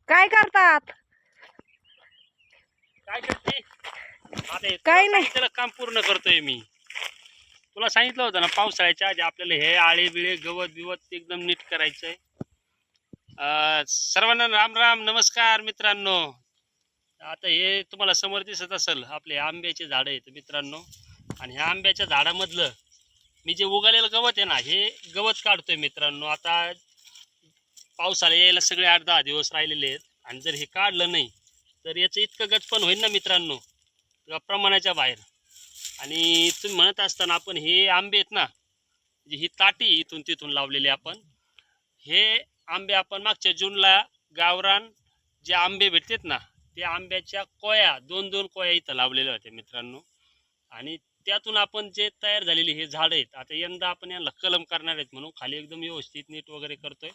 काय करतात? काय करते आता? काय नाही. त्याला काम पूर्ण करतोय मी. तुला सांगितलं होतं ना पावसाळ्याच्या आधी आपल्याला हे आळे बिळे गवत बिवत एकदम नीट करायचंय. सर्वांना राम राम नमस्कार मित्रांनो. आता हे तुम्हाला समोर दिसत असेल आपले आंब्याचे झाड आहेत मित्रांनो. आणि ह्या आंब्याच्या झाडामधलं मी जे उगवलेलं गवत आहे ना, हे गवत काढतोय मित्रांनो. आता पावसाळा यायला सगळे 8-10 दिवस राहिलेले आहेत आणि जर हे काढलं नाही तर याचं इतकं गटपण होईल ना मित्रांनो, प्रमाणाच्या बाहेर. आणि तुम्ही म्हणत असताना आपण हे आंबे आहेत ना, ही ताटी इथून तिथून लावलेली आपण, हे आंबे आपण मागच्या जूनला गावरान जे आंबे भेटतात ना, ते आंब्याच्या कोया 2-2 कोया इथं लावलेल्या होत्या मित्रांनो. आणि त्यातून आपण जे तयार झालेली हे झाड आहेत, आता यंदा आपण याला कलम करणार आहेत म्हणून खाली एकदम व्यवस्थित नीट वगैरे करतोय.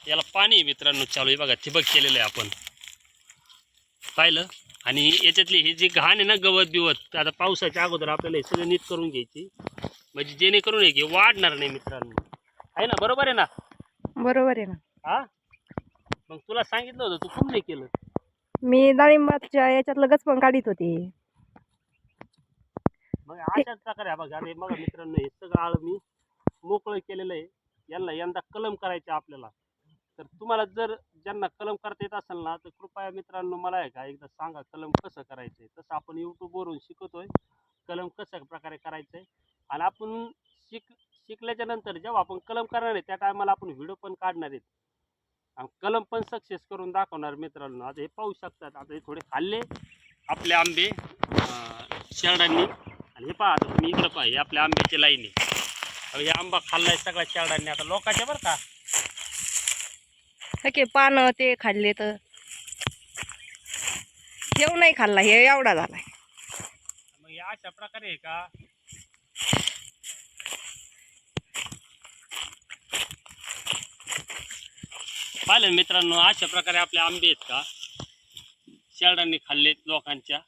याला पाणी मित्रांनो चालू आहे बघा, ठिबक केलेलं आहे आपण, पाहिलं. आणि याच्यातली ही जी घाण आहे ना गवत बिवत, आता पावसाच्या अगोदर आपल्याला हे सगळं नीट करून घ्यायची, म्हणजे जेणेकरून हे वाढणार नाही मित्रांनो. आहे ना, बरोबर आहे ना? बरोबर आहे ना. हा, मग तुला सांगितलं होतं, तू कोण नाही केलं? मी डाळिंबाच्या याच्यातलं गचपण काढीत होते. मग अशाच प्रकारे बघा, अरे बघा मित्रांनो, हे सगळं आळ मी मोकळं केलेलं आहे. यांना यंदा कलम करायचं आपल्याला. तर तुम्हाला जर ज्यांना कलम करता येत असेल ना, तर कृपया मित्रांनो मला आहे का एकदा सांगा कलम कसं करायचंय. तसं आपण यूट्यूबवरून शिकवतोय कलम कशा प्रकारे करायचंय. आणि आपण शिकल्याच्या नंतर जेव्हा आपण कलम करणार आहे त्या टायमाला आपण व्हिडिओ पण काढणार आहेत आणि कलम पण सक्सेस करून दाखवणार मित्रांनो. आता हे पाहू शकतात, आता हे थोडे खाल्ले आपले आंबे शेरडांनी. आणि हे पहा, आता तुम्ही इकडं पहा, हे आपल्या आंब्याची लाईन आहे. हे आंबा खाल्लाय सगळ्या शेरडांनी, आता लोकांच्या बरं का. ओके, पानं ते खाल्ले तर ठेव नाही खाल्ला, हे एवढा झालाय. मग या अशा प्रकारे आहे का, पाहिलं मित्रांनो, अशा प्रकारे आपले आंबे आहेत का शेरडांनी खाल्लेत लोकांच्या,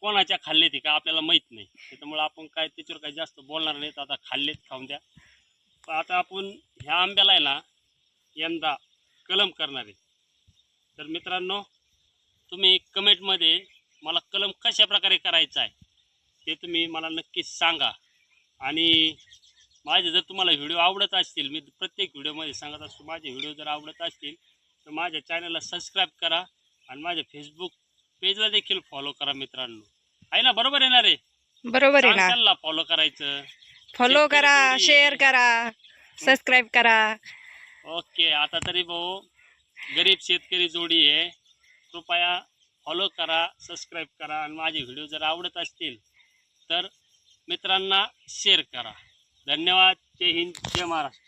कोणाच्या खाल्लेत का आपल्याला माहित नाही. त्याच्यामुळे आपण काय त्याच्यावर काही जास्त बोलणार नाहीत. आता खाल्लेत खाऊन द्या. पण आता आपण ह्या आंब्याला आहे ना यंदा कलम करणार आहे. तर मित्रांनो, तुम्ही कमेंटमध्ये मला कलम कशा प्रकारे करायचा आहे ते तुम्ही मला नक्कीच सांगा. आणि माझे जर तुम्हाला व्हिडिओ आवडत असतील, मी प्रत्येक व्हिडिओमध्ये सांगत असतो, माझे व्हिडिओ जर आवडत असतील तर माझ्या चॅनलला सबस्क्राईब करा आणि माझ्या फेसबुक पेजला देखील फॉलो करा मित्रांनो. आहे ना, बरोबर येणार आहे? बरोबर आहे ना. चॅनलला फॉलो करायचं, फॉलो करा, शेअर करा, सबस्क्राईब करा. ओके. आता तरी भाऊ गरीब शेतकरी जोडी आहे, कृपया फॉलो करा, सबस्क्राईब करा आणि माझे व्हिडिओ जर आवडत असतील तर मित्रांना शेअर करा. धन्यवाद. जय हिंद, जय महाराष्ट्र.